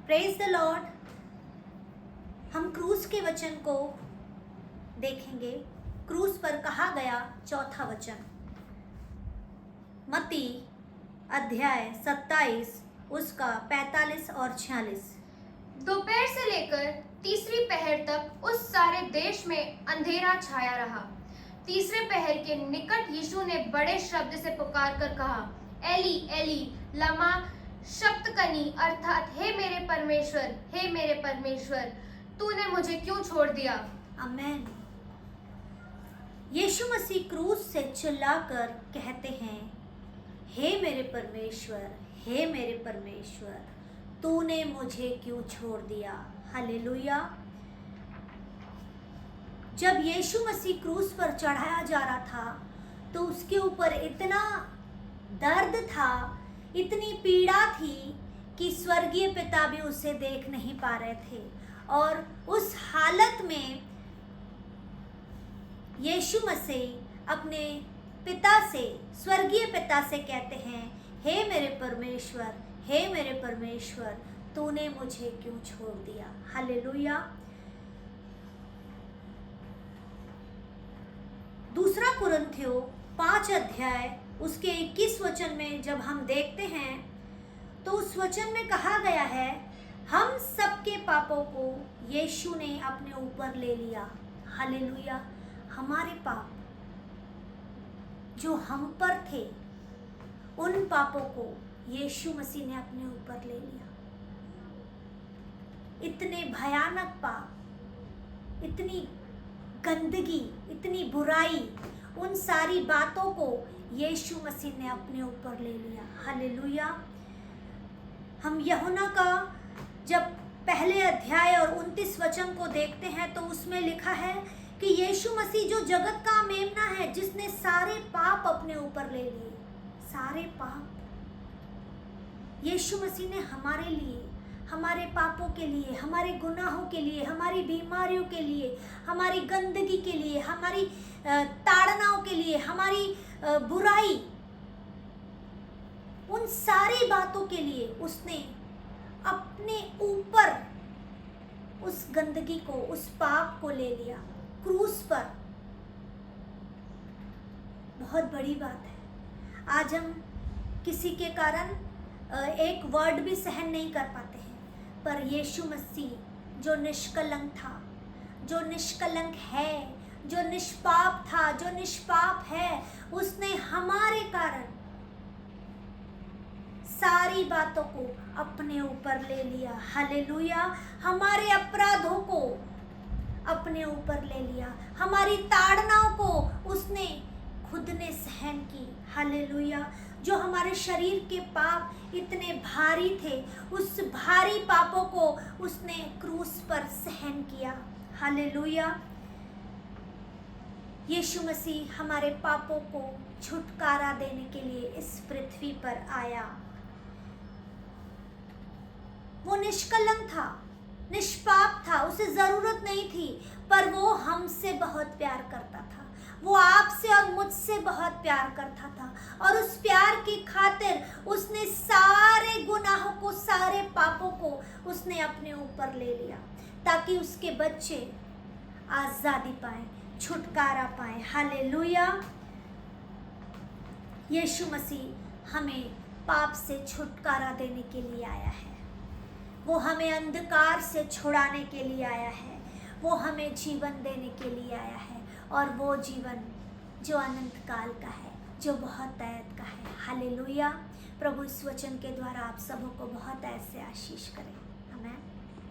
Praise the Lord. हम क्रूस के वचन को देखेंगे। क्रूस पर कहा गया चौथा वचन, मत्ती अध्याय 27 उसका 45 और 46। दोपहर से लेकर तीसरी पहर तक उस सारे देश में अंधेरा छाया रहा। तीसरे पहर के निकट यीशु ने बड़े शब्द से पुकार कर कहा, एली एली लमा शब्तकनी, अर्थात हे मेरे परमेश्वर तूने मुझे क्यों छोड़ दिया। आमेन। यीशु मसीह क्रूस से चिल्लाकर कहते हैं, हे मेरे परमेश्वर तूने मुझे क्यों छोड़ दिया। हालेलुया। जब यीशु मसीह क्रूस पर चढ़ाया जा रहा था तो उसके ऊपर इतना दर्द था, इतनी पीड़ा थी कि स्वर्गीय पिता भी उसे देख नहीं पा रहे थे। और उस हालत में यीशु मसीह अपने पिता से, स्वर्गीय पिता से कहते हैं, हे मेरे परमेश्वर तूने मुझे क्यों छोड़ दिया। हालेलुया। दूसरा कुरिन्थियों 5 अध्याय उसके 21 वचन में जब हम देखते हैं तो उस वचन में कहा गया है, हम सबके पापों को यीशु ने अपने ऊपर ले लिया। हालेलुया। हमारे पाप जो हम पर थे, उन पापों को यीशु मसीह ने अपने ऊपर ले लिया। इतने भयानक पाप, इतनी गंदगी, इतनी बुराई, उन सारी बातों को यीशु मसीह ने अपने ऊपर ले लिया। हालेलुया। हम यूहन्ना का जब पहले अध्याय और 29 वचन को देखते हैं तो उसमें लिखा है कि यीशु मसीह जो जगत का मेमना है, जिसने सारे पाप अपने ऊपर ले लिए, सारे पाप यीशु मसीह ने हमारे लिए, हमारे पापों के लिए, हमारे गुनाहों के लिए, हमारी बीमारियों के लिए, हमारी गंदगी के लिए, हमारी ताड़नाओं के लिए, हमारी बुराई, उन सारी बातों के लिए उसने अपने ऊपर उस गंदगी को, उस पाप को ले लिया क्रूस पर। बहुत बड़ी बात है। आज हम किसी के कारण एक वर्ड भी सहन नहीं कर पाते हैं, पर यीशु मसीह जो निष्कलंक था, जो निष्कलंक है, जो निष्पाप था, जो निष्पाप है, उसने हमारे कारण सारी बातों को अपने ऊपर ले लिया। हालेलुया। हमारे अपराधों को अपने ऊपर ले लिया, हमारी ताड़नाओं को उसने खुद ने सहन की। हालेलुया। जो हमारे शरीर के पाप इतने भारी थे, उस भारी पापों को उसने क्रूस पर सहन किया। हालेलुया। यीशु मसीह हमारे पापों को छुटकारा देने के लिए इस पृथ्वी पर आया। वो निष्कलंक था, निष्पाप था, उसे जरूरत नहीं थी, पर वो हमसे बहुत प्यार करता था। वो आपसे और मुझसे बहुत प्यार करता था और उस प्यार की खातिर उसने सारे गुनाहों को, सारे पापों को उसने अपने ऊपर ले लिया, ताकि उसके बच्चे आजादी पाएं, छुटकारा पाएं। हालेलुया। यीशु मसीह हमें पाप से छुटकारा देने के लिए आया है। वो हमें अंधकार से छुड़ाने के लिए आया है। वो हमें जीवन देने के लिए आया है, और वो जीवन जो अनंत काल का है, जो बहुत ऐत का है। हालेलुया। प्रभु इस वचन के द्वारा आप सबों को बहुत ऐसे आशीष करें।